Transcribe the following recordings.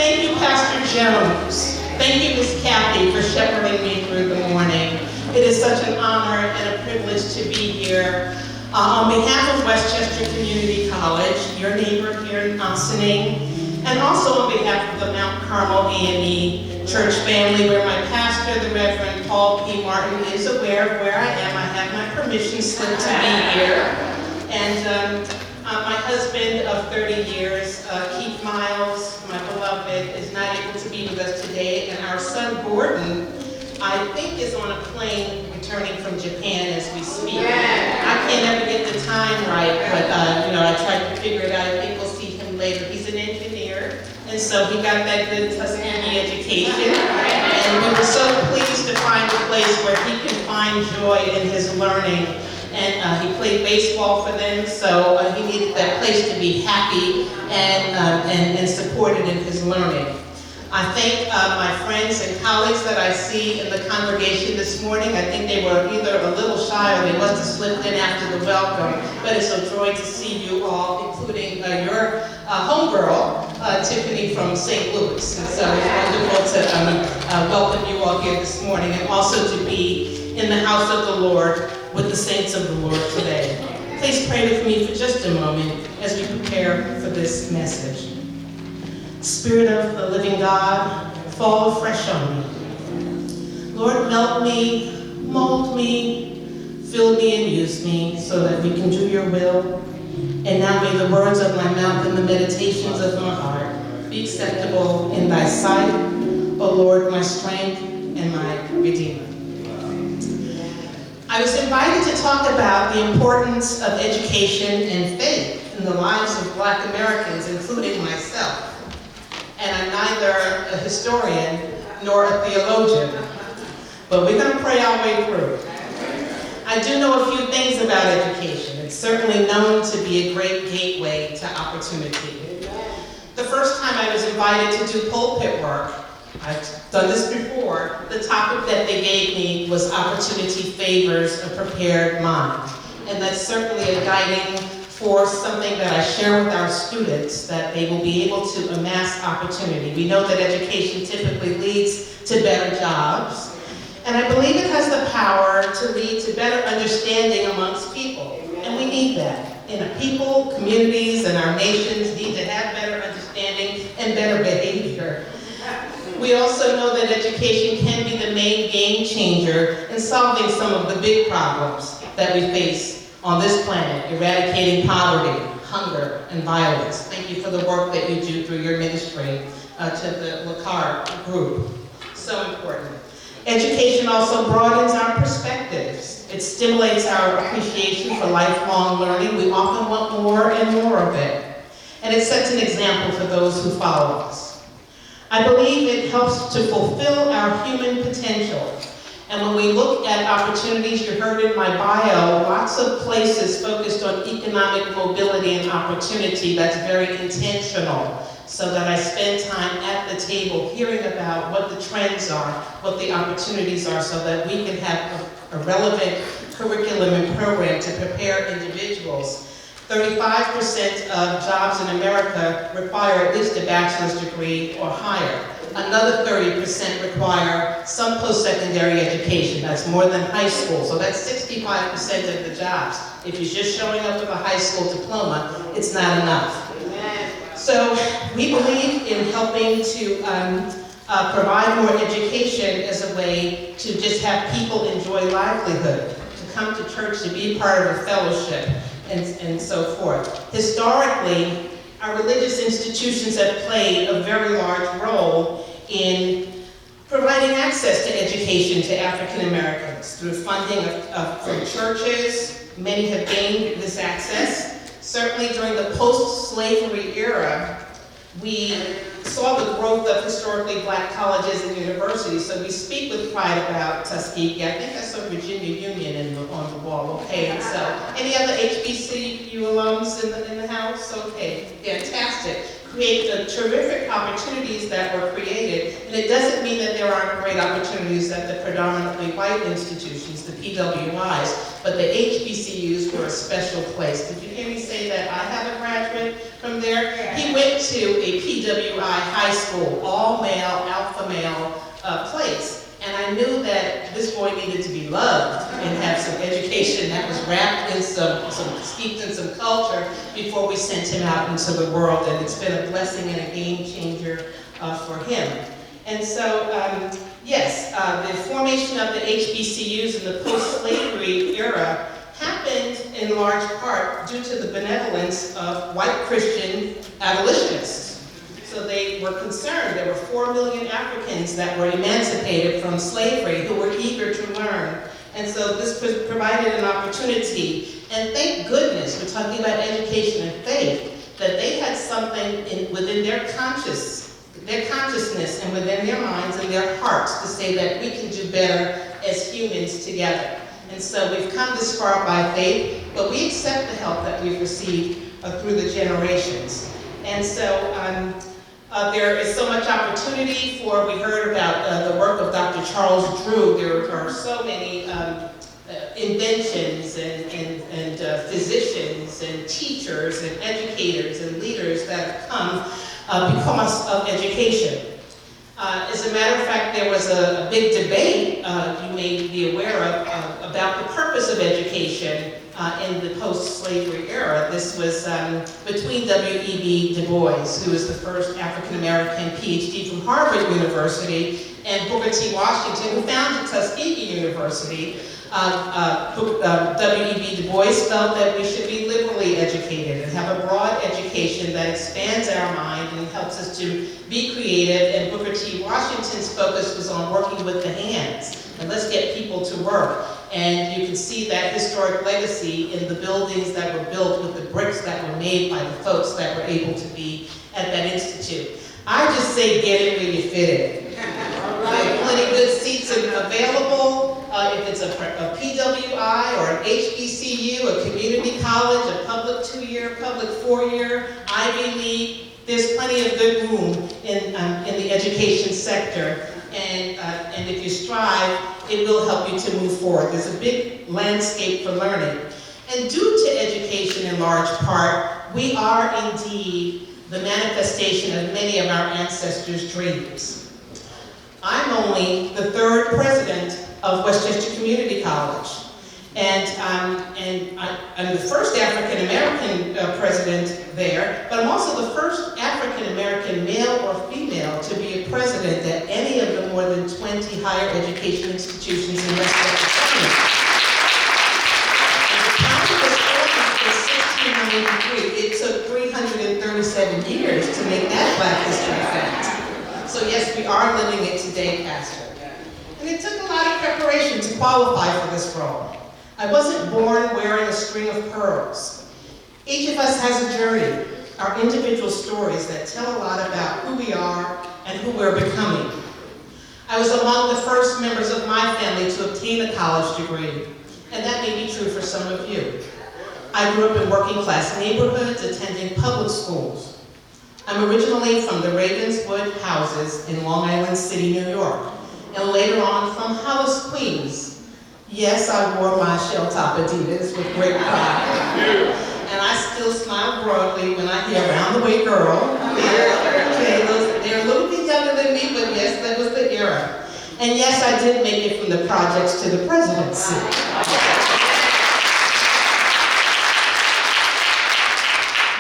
thank you, Pastor Jones. Thank you, Ms. Kathy, for shepherding me through the morning. It is such an honor and a privilege to be here. On behalf of Westchester Community College, your neighbor here in Ossining, and also on behalf of the Mount Carmel A&E Church family, where my pastor, the Reverend Paul P. Martin, is aware of where I am. I have my permission slip to be here. And my husband of 30 years, Keith Miles, my beloved, is not able to be with us today. And our son, Gordon, I think is on a plane returning from Japan as we speak. I can't ever get the time right, but I tried to figure it out. I think we'll see him later. He's an engineer, and so he got that good Tuskegee education. And we were so pleased to find a place where he can find joy in his learning. And he played baseball for them, so he needed that place to be happy and supported in his learning. I thank my friends and colleagues that I see in the congregation this morning. I think they were either a little shy or they must have slipped in after the welcome, but it's a joy to see you all, including your homegirl, Tiffany from St. Louis. And so it's wonderful to welcome you all here this morning, and also to be in the house of the Lord with the saints of the Lord today. Please pray with me for just a moment as we prepare for this message. Spirit of the living God, fall afresh on me. Lord, melt me, mold me, fill me and use me so that we can do your will. And now may the words of my mouth and the meditations of my heart be acceptable in thy sight, O Lord, my strength and my Redeemer. I was invited to talk about the importance of education and faith in the lives of Black Americans, including myself. And I'm neither a historian nor a theologian, but we're going to pray our way through. I do know a few things about education. It's certainly known to be a great gateway to opportunity. The first time I was invited to do pulpit work, I've done this before, the topic that they gave me was opportunity favors a prepared mind. And that's certainly a guiding force, something that I share with our students, that they will be able to amass opportunity. We know that education typically leads to better jobs, and I believe it has the power to lead to better understanding amongst people. And we need that. People, communities, and our nations need to have better understanding and better behavior. We also know that education can be the main game changer in solving some of the big problems that we face on this planet, eradicating poverty, hunger, and violence. Thank you for the work that you do through your ministry to the LaCar group. So important. Education also broadens our perspectives. It stimulates our appreciation for lifelong learning. We often want more and more of it. And it sets an example for those who follow us. I believe it helps to fulfill our human potential. And when we look at opportunities, you heard in my bio, lots of places focused on economic mobility and opportunity. That's very intentional, so that I spend time at the table hearing about what the trends are, what the opportunities are, so that we can have a relevant curriculum and program to prepare individuals. 35% of jobs in America require at least a bachelor's degree or higher. Another 30% require some post-secondary education. That's more than high school. So that's 65% of the jobs. If you're just showing up with a high school diploma, it's not enough. So we believe in helping to provide more education as a way to just have people enjoy livelihood, to come to church, to be part of a fellowship, and so forth. Historically, our religious institutions have played a very large role in providing access to education to African Americans through funding from churches. Many have gained this access. Certainly during the post-slavery era, we saw the growth of historically Black colleges and universities, so we speak with pride about Tuskegee. I think I saw Virginia Union on the wall, okay? And so, any other HBCU alums in the house? Okay, fantastic. Create terrific opportunities that were created, and it doesn't mean that there aren't great opportunities at the predominantly white institutions, the PWIs, but the HBCUs were a special place. Did you hear me say that I have a graduate from there? He went to a PWI High School, all male, alpha male place. And I knew that this boy needed to be loved and have some education that was wrapped in steeped in some culture before we sent him out into the world. And it's been a blessing and a game changer for him. And so, yes, the formation of the HBCUs in the post-slavery era happened in large part due to the benevolence of white Christian abolitionists. So they were concerned. There were 4 million Africans that were emancipated from slavery who were eager to learn. And so this provided an opportunity. And thank goodness, we're talking about education and faith, that they had something within their consciousness and within their minds and their hearts to say that we can do better as humans together. And so we've come this far by faith, but we accept the help that we've received through the generations. And so there is so much opportunity for, we heard about the work of Dr. Charles Drew. There are so many inventions and physicians and teachers and educators and leaders that have come because of education. As a matter of fact, there was a big debate, you may be aware of, about the purpose of education in the post-slavery era. This was between W.E.B. Du Bois, who was the first African-American PhD from Harvard University, and Booker T. Washington, who founded Tuskegee University. W.E.B. Du Bois felt that we should be liberally educated and have a broad education that expands our mind and helps us to be creative, and Booker T. Washington's focus was on working with the hands, and let's get people to work. And you can see that historic legacy in the buildings that were built with the bricks that were made by the folks that were able to be at that institute. I just say get it where you fit it. There are plenty good seats available. If it's a PWI or an HBCU, a community college, a public 2-year, public 4-year, Ivy League, there's plenty of good room in the education sector. And if you strive, it will help you to move forward. There's a big landscape for learning. And due to education in large part, we are indeed the manifestation of many of our ancestors' dreams. I'm only the 3rd president of Westchester Community College. And I'm the first African-American president there, but I'm also the first African-American male or female to be a president at any of the more than 20 higher education institutions in Westchester County. And the county was formed in 1693. It took 337 years to make that Black History fact. So yes, we are living it today, Pastor. And it took a lot of preparation to qualify for this role. I wasn't born wearing a string of pearls. Each of us has a journey, our individual stories that tell a lot about who we are and who we're becoming. I was among the first members of my family to obtain a college degree, and that may be true for some of you. I grew up in working class neighborhoods, attending public schools. I'm originally from the Ravenswood houses in Long Island City, New York, and later on from Hollis, Queens. Yes, I wore my shell-top Adidas with great pride. And I still smile broadly when I hear "Around the Way Girl." They're a little bit younger than me, but yes, that was the era. And yes, I did make it from the projects to the presidency.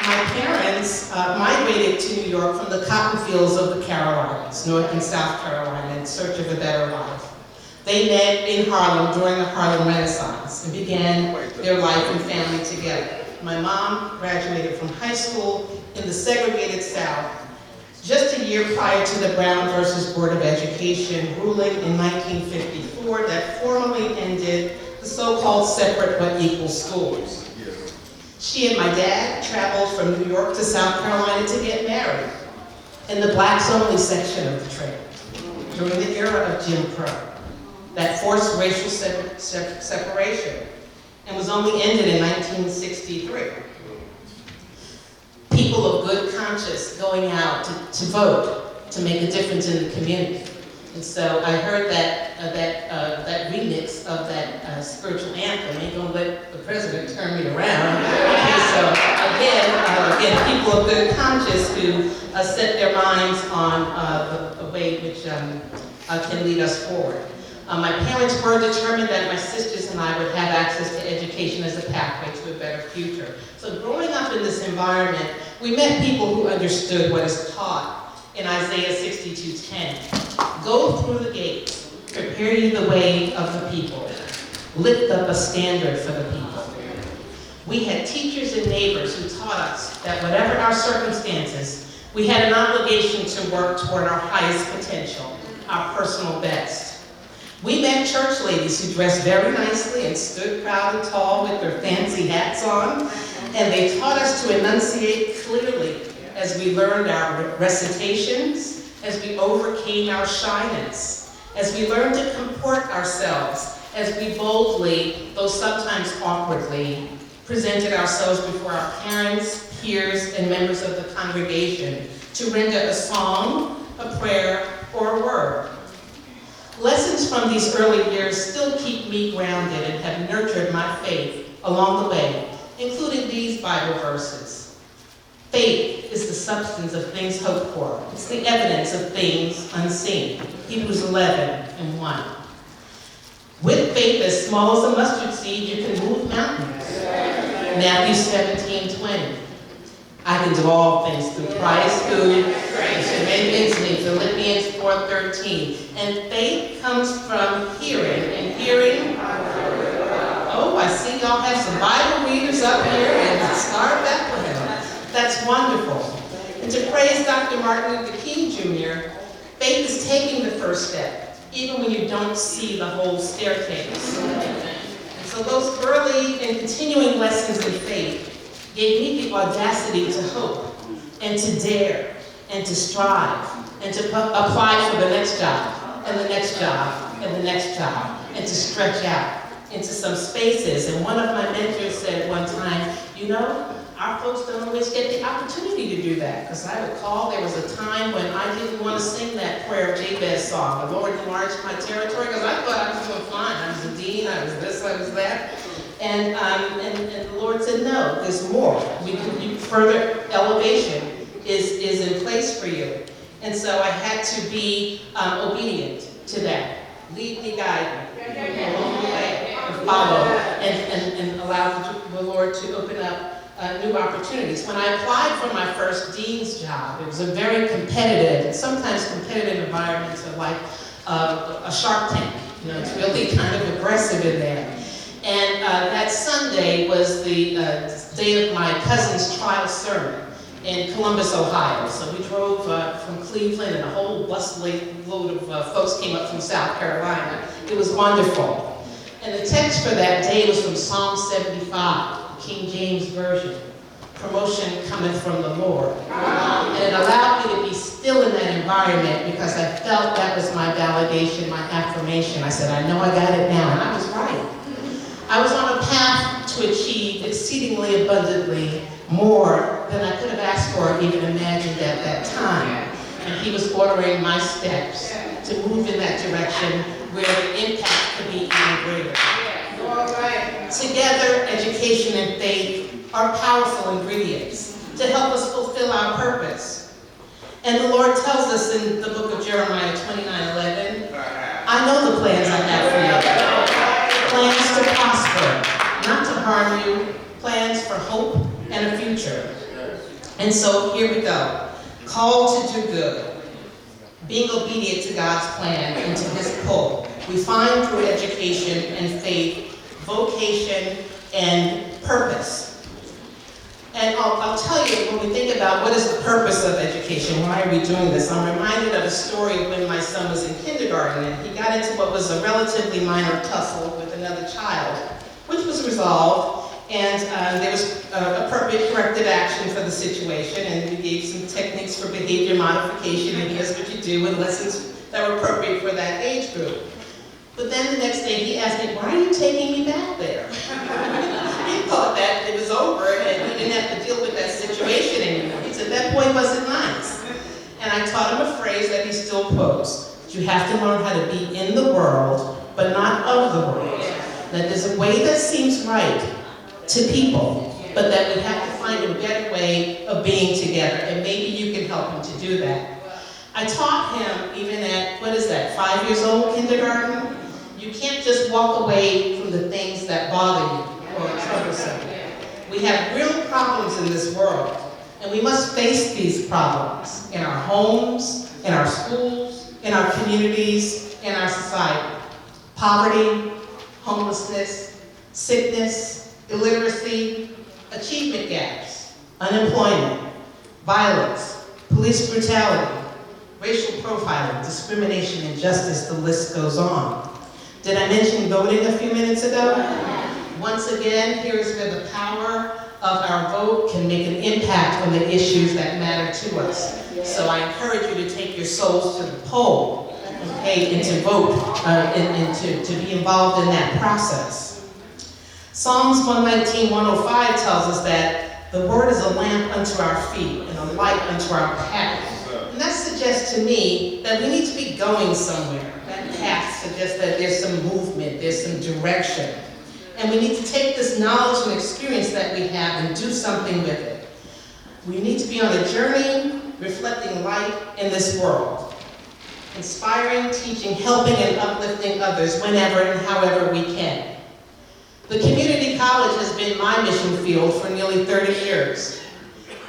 My parents migrated to New York from the cotton fields of the Carolinas, North and South Carolina, in search of a better life. They met in Harlem during the Harlem Renaissance and began their life and family together. My mom graduated from high school in the segregated South just a year prior to the Brown versus Board of Education ruling in 1954 that formally ended the so-called separate but equal schools. She and my dad traveled from New York to South Carolina to get married in the blacks-only section of the trail during the era of Jim Crow that forced racial separation and was only ended in 1963. People of good conscience going out to vote to make a difference in the community. And so I heard that remix of that spiritual anthem. Ain't gonna let the president turn me around. And so again, people of good conscience who set their minds on the way which can lead us forward. My parents were determined that my sisters and I would have access to education as a pathway to a better future. So growing up in this environment, we met people who understood what is taught in Isaiah 62:10. Go through the gates, prepare ye the way of the people, lift up a standard for the people. We had teachers and neighbors who taught us that whatever our circumstances, we had an obligation to work toward our highest potential, our personal best. We met church ladies who dressed very nicely and stood proud and tall with their fancy hats on, and they taught us to enunciate clearly as we learned our recitations, as we overcame our shyness, as we learned to comport ourselves, as we boldly, though sometimes awkwardly, presented ourselves before our parents, peers, and members of the congregation to render a song, a prayer, or a word. Lessons from these early years still keep me grounded and have nurtured my faith along the way, including these Bible verses. Faith is the substance of things hoped for. It's the evidence of things unseen. Hebrews 11:1. With faith as small as a mustard seed, you can move mountains. Matthew 17:20. I can do all things through Christ who strengthens me. Philippians 4:13. And faith comes from hearing, and hearing. Oh, I see y'all have some Bible readers up here and Star Bethlehem. That's wonderful. And to praise Dr. Martin Luther King Jr., faith is taking the first step, even when you don't see the whole staircase. And so those early and continuing lessons in faith gave me the audacity to hope, and to dare, and to strive, and to apply for the next job, and the next job, and the next job, and to stretch out into some spaces. And one of my mentors said one time, you know, our folks don't always get the opportunity to do that. Because I recall there was a time when I didn't want to sing that Prayer of Jabez song, the Lord enlarged my territory, because I thought I was doing fine. I was a dean, I was this, I was that. And the Lord said, no, there's more. Further elevation is in place for you. And so I had to be obedient to that. Lead me, guide me, along the way, and follow, and allow the Lord to open up new opportunities. When I applied for my first dean's job, it was a very competitive, and sometimes competitive environment, so like a Shark Tank. You know, it's really kind of aggressive in there. And that Sunday was the day of my cousin's trial sermon in Columbus, Ohio. So we drove from Cleveland, and a whole busload of folks came up from South Carolina. It was wonderful. And the text for that day was from Psalm 75, King James Version. Promotion cometh from the Lord. And it allowed me to be still in that environment because I felt that was my validation, my affirmation. I said, I know I got it now, and I was right. I was on a path to achieve exceedingly abundantly more than I could have asked for or even imagined at that time. And he was ordering my steps to move in that direction where the impact could be even greater. Together, education and faith are powerful ingredients to help us fulfill our purpose. And the Lord tells us in the book of Jeremiah 29:11, I know the plans I have for you. Plans to prosper, not to harm you, plans for hope and a future. And so here we go. Called to do good. Being obedient to God's plan and to his pull. We find through education and faith, vocation and purpose. And I'll tell you, when we think about what is the purpose of education, why are we doing this, I'm reminded of a story of when my son was in kindergarten and he got into what was a relatively minor tussle with another child, which was resolved, and there was appropriate corrective action for the situation, and we gave some techniques for behavior modification, and here's what you do, and lessons that were appropriate for that age group. But then the next day he asked me, why are you taking me back there? He thought that it was over and he didn't have to deal with that situation anymore. He said, that boy wasn't nice. And I taught him a phrase that he still quotes. You have to learn how to be in the world, but not of the world. That there's a way that seems right to people, but that we have to find a better way of being together, and maybe you can help him to do that. I taught him even at, 5 years old, kindergarten? You can't just walk away from the things that bother you or are troublesome. We have real problems in this world, and we must face these problems in our homes, in our schools, in our communities, in our society. Poverty, homelessness, sickness, illiteracy, achievement gaps, unemployment, violence, police brutality, racial profiling, discrimination, injustice, the list goes on. Did I mention voting a few minutes ago? Once again, here's where the power of our vote can make an impact on the issues that matter to us. So I encourage you to take your souls to the poll, okay, and to vote, and to be involved in that process. Psalms 119:105 tells us that the word is a lamp unto our feet and a light unto our path. And that suggests to me that we need to be going somewhere. That path suggests that there's some movement, there's some direction. And we need to take this knowledge and experience that we have and do something with it. We need to be on a journey reflecting light in this world. Inspiring, teaching, helping, and uplifting others whenever and however we can. The community college has been my mission field for nearly 30 years.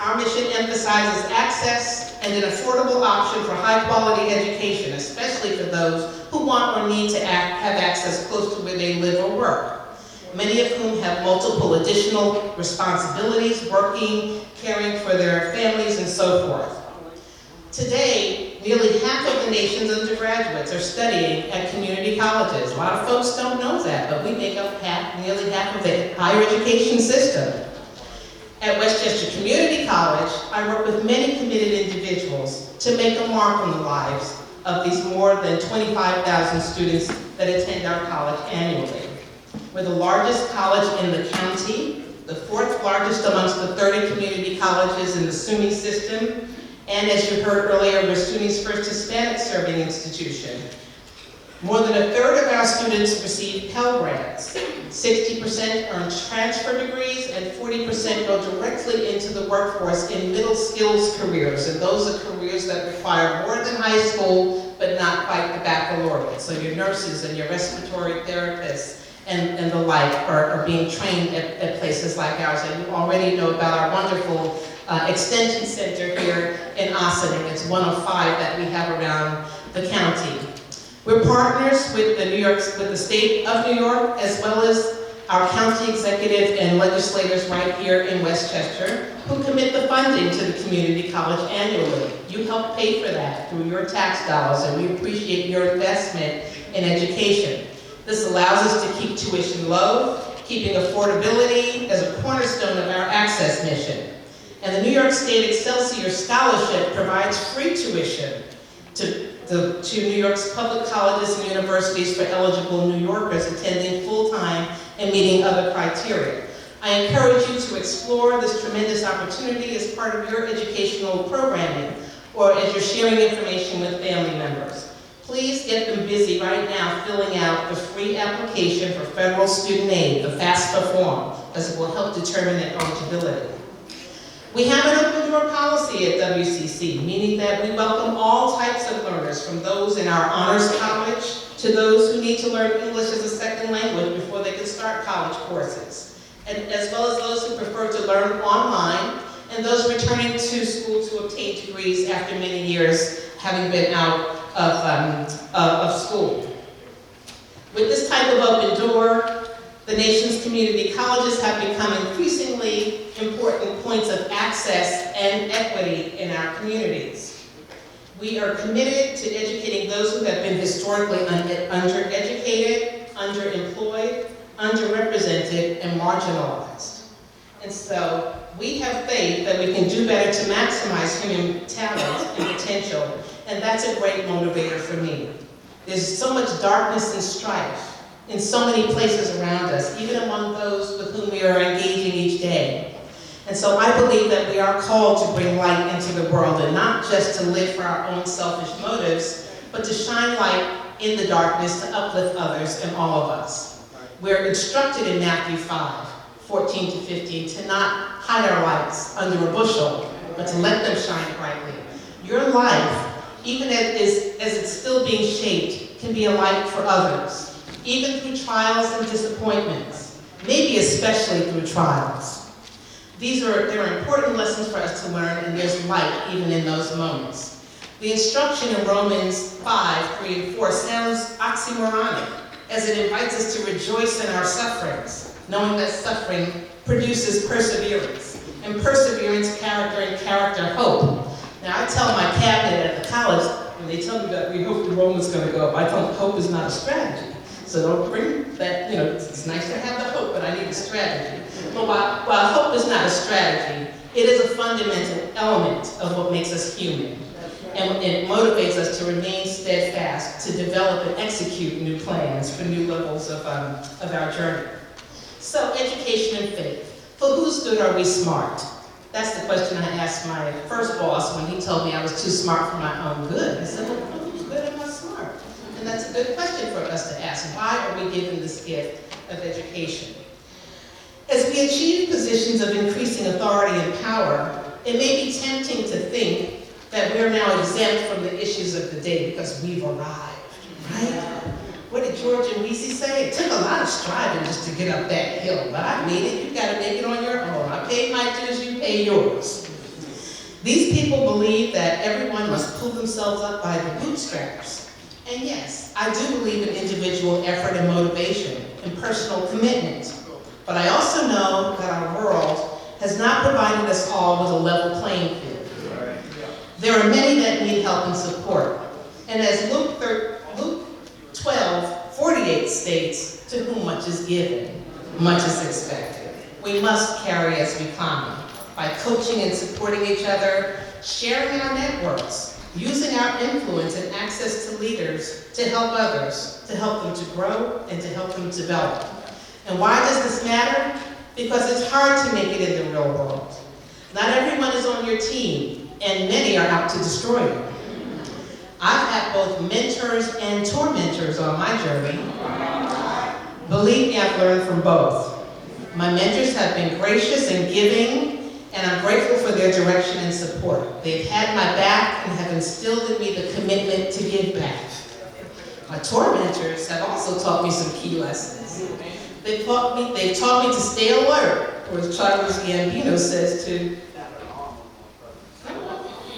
Our mission emphasizes access and an affordable option for high-quality education, especially for those who want or need to have access close to where they live or work, many of whom have multiple additional responsibilities, working, caring for their families, and so forth. Today, nearly half of the nation's undergraduates are studying at community colleges. A lot of folks don't know that, but we make up nearly half of the higher education system. At Westchester Community College, I work with many committed individuals to make a mark on the lives of these more than 25,000 students that attend our college annually. We're the largest college in the county, the 4th largest amongst the 30 community colleges in the SUNY system, and as you heard earlier, we're SUNY's first Hispanic serving institution. More than a third of our students receive Pell Grants. 60% earn transfer degrees, and 40% go directly into the workforce in middle skills careers. And those are careers that require more than high school, but not quite the baccalaureate. So your nurses and your respiratory therapists and the like are being trained at places like ours. And you already know about our wonderful extension center here in Ossining. It's one of 5 that we have around the county. We're partners with the state of New York, as well as our county executive and legislators right here in Westchester, who commit the funding to the community college annually. You help pay for that through your tax dollars, and we appreciate your investment in education. This allows us to keep tuition low, keeping affordability as a cornerstone of our access mission. And the New York State Excelsior Scholarship provides free tuition to New York's public colleges and universities for eligible New Yorkers attending full-time and meeting other criteria. I encourage you to explore this tremendous opportunity as part of your educational programming or as you're sharing information with family members. Please get them busy right now filling out the free application for federal student aid, the FAFSA form, as it will help determine their eligibility. We have an open door policy at WCC, meaning that we welcome all types of learners, from those in our honors college to those who need to learn English as a second language before they can start college courses, and as well as those who prefer to learn online and those returning to school to obtain degrees after many years having been out of school. With this type of open door, the nation's community colleges have become increasingly important points of access and equity in our communities. We are committed to educating those who have been historically undereducated, underemployed, underrepresented, and marginalized. And so we have faith that we can do better to maximize human talent and potential, and that's a great motivator for me. There's so much darkness and strife in so many places around us, even among those with whom we are engaging each day. And so I believe that we are called to bring light into the world, and not just to live for our own selfish motives, but to shine light in the darkness to uplift others and all of us. We're instructed in Matthew 5:14 to 15, to not hide our lights under a bushel, but to let them shine brightly. Your life, even as it's still being shaped, can be a light for others, even through trials and disappointments, maybe especially through trials. There are important lessons for us to learn, and there's light even in those moments. The instruction in Romans 5:3 and 4 sounds oxymoronic, as it invites us to rejoice in our sufferings, knowing that suffering produces perseverance, and perseverance, character, and character, hope. Now, I tell my cabinet at the college, when they tell me that we hope the Roman's going to go up, I tell them hope is not a strategy. So don't bring that, it's nice to have the hope, but I need a strategy. But while hope is not a strategy, it is a fundamental element of what makes us human. And it motivates us to remain steadfast, to develop and execute new plans for new levels of our journey. So, education and faith. For whose good are we smart? That's the question I asked my first boss when he told me I was too smart for my own good. I said, well, for whose good am I smart? And that's a good question for us to ask. Why are we given this gift of education? As we achieve positions of increasing authority and power, it may be tempting to think that we're now exempt from the issues of the day because we've arrived, right? What did George and Weezy say? It took a lot of striving just to get up that hill, but I made it. You got to make it on your own. I paid my dues, you pay yours. These people believe that everyone must pull themselves up by the bootstraps. And yes, I do believe in individual effort and motivation and personal commitment. But I also know that our world has not provided us all with a level playing field. There are many that need help and support. And as Luke 12:48 states, to whom much is given, much is expected. We must carry as we climb by coaching and supporting each other, sharing our networks, using our influence and access to leaders to help others, to help them to grow and to help them develop. And why does this matter? Because it's hard to make it in the real world. Not everyone is on your team, and many are out to destroy you. I've had both mentors and tormentors on my journey. Believe me, I've learned from both. My mentors have been gracious and giving, and I'm grateful for their direction and support. They've had my back and have instilled in me the commitment to give back. My tormentors have also taught me some key lessons. They've taught me to stay alert, or as Childish Gambino says, to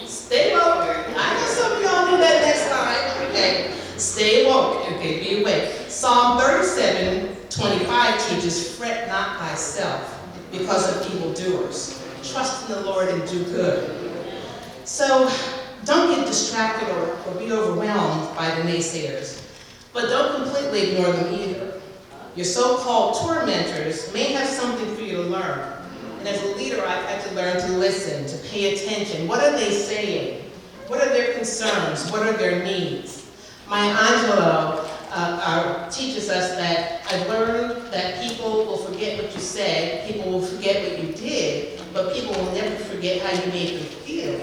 stay woke. I know some of y'all do that next time. Okay, stay woke. Okay, be awake. Psalm 37:25 teaches, fret not thyself because of evildoers. Trust in the Lord and do good. So don't get distracted or be overwhelmed by the naysayers. But don't completely ignore them either. Your so-called tormentors may have something for you to learn. And as a leader, I've had to learn to listen, to pay attention. What are they saying? What are their concerns? What are their needs? Maya Angelou teaches us that I've learned that people will forget what you said, people will forget what you did, but people will never forget how you made them feel.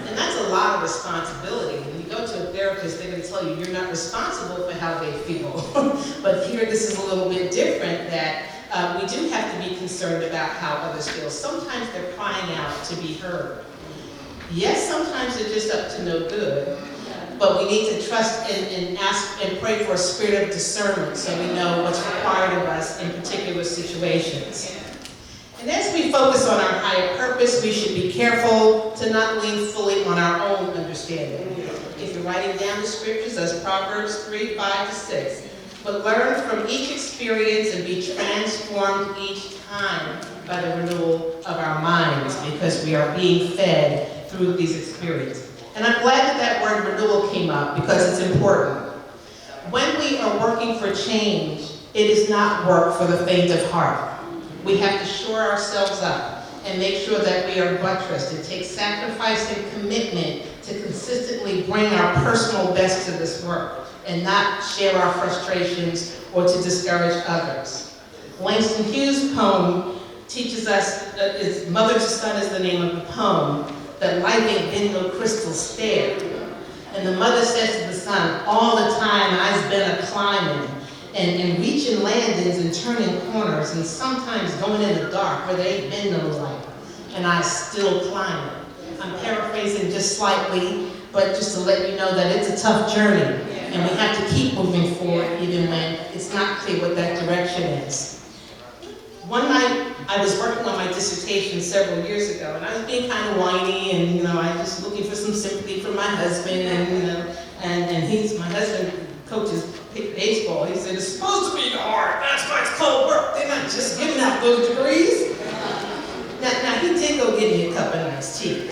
And that's a lot of responsibility. When you go to a therapist, they're going to tell you you're not responsible for how they feel. But here, this is a little bit different, that we do have to be concerned about how others feel. Sometimes they're crying out to be heard. Yes, sometimes they're just up to no good, but we need to trust and ask and pray for a spirit of discernment so we know what's required of us in particular situations. And as we focus on our higher purpose, we should be careful to not lean fully on our own understanding. If you're writing down the scriptures, that's Proverbs 3:5-6. But learn from each experience and be transformed each time by the renewal of our minds, because we are being fed through these experiences. And I'm glad that that word renewal came up, because it's important. When we are working for change, it is not work for the faint of heart. We have to shore ourselves up and make sure that we are buttressed. It takes sacrifice and commitment to consistently bring our personal best to this work and not share our frustrations or to discourage others. Langston Hughes' poem teaches us, Mother to Son is the name of the poem, that life ain't been no crystal stair. And the mother says to the son, all the time I've been a climbing and reaching landings and turning corners and sometimes going in the dark where there ain't been no light. And I still climbing. I'm paraphrasing just slightly, but just to let you know that it's a tough journey. And we have to keep moving forward even when it's not clear what that direction is. One night, I was working on my dissertation several years ago, and I was being kind of whiny, and I was just looking for some sympathy from my husband, and my husband coaches baseball. He said, it's supposed to be hard, that's why it's called work. They're not just giving out those degrees. Now he did go get me a cup of nice tea,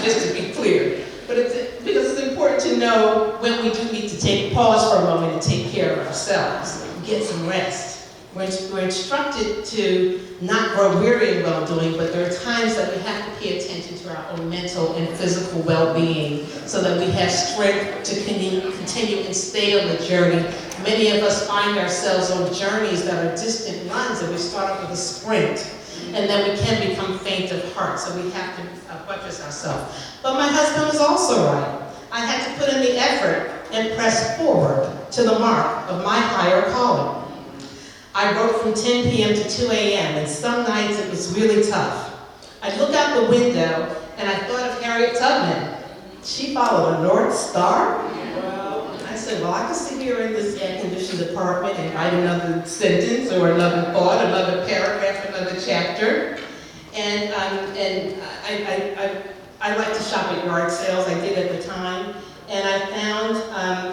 just to be clear. But because it's important to know when we do need to take pause for a moment and take care of ourselves, get some rest. We're instructed to not grow weary in well-doing, but there are times that we have to pay attention to our own mental and physical well-being so that we have strength to continue and stay on the journey. Many of us find ourselves on journeys that are distant runs, and we start off with a sprint, and then we can become faint of heart, so we have to buttress ourselves. But my husband was also right. I had to put in the effort and press forward to the mark of my higher calling. I wrote from 10 p.m. to 2 a.m., and some nights it was really tough. I'd look out the window, and I thought of Harriet Tubman. She followed a North Star? I said, well, I could sit here in this air-conditioned apartment and write another sentence, or another thought, another paragraph, another chapter. And I like to shop at yard sales, I did at the time. And I found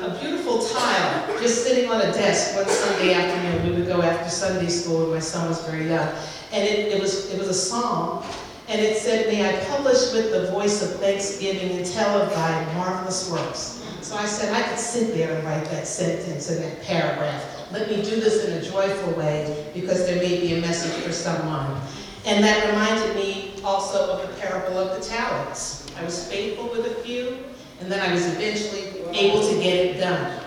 a beautiful tile just sitting on a desk one Sunday afternoon. We would go after Sunday school when my son was very young. And it was a psalm. And it said, may I publish with the voice of thanksgiving and tell of thy marvelous works. So I said, I could sit there and write that sentence and that paragraph. Let me do this in a joyful way because there may be a message for someone. And that reminded me also of the parable of the talents. I was faithful with a few, and then I was eventually able to get it done.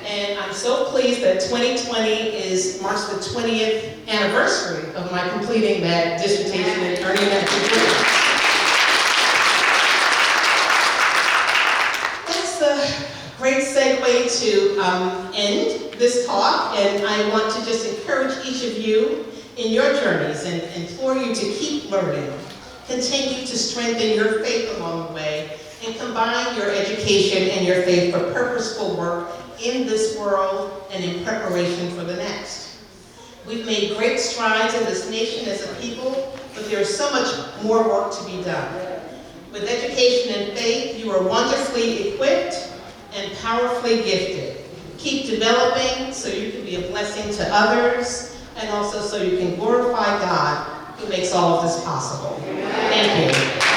And I'm so pleased that 2020 marks the 20th anniversary of my completing that dissertation and earning that degree. That's a great segue to end this talk, and I want to just encourage each of you in your journeys and implore you to keep learning, continue to strengthen your faith along the way, and combine your education and your faith for purposeful work in this world and in preparation for the next. We've made great strides in this nation as a people, but there's so much more work to be done. With education and faith, you are wonderfully equipped and powerfully gifted. Keep developing so you can be a blessing to others, and also so you can glorify God who makes all of this possible. Thank you.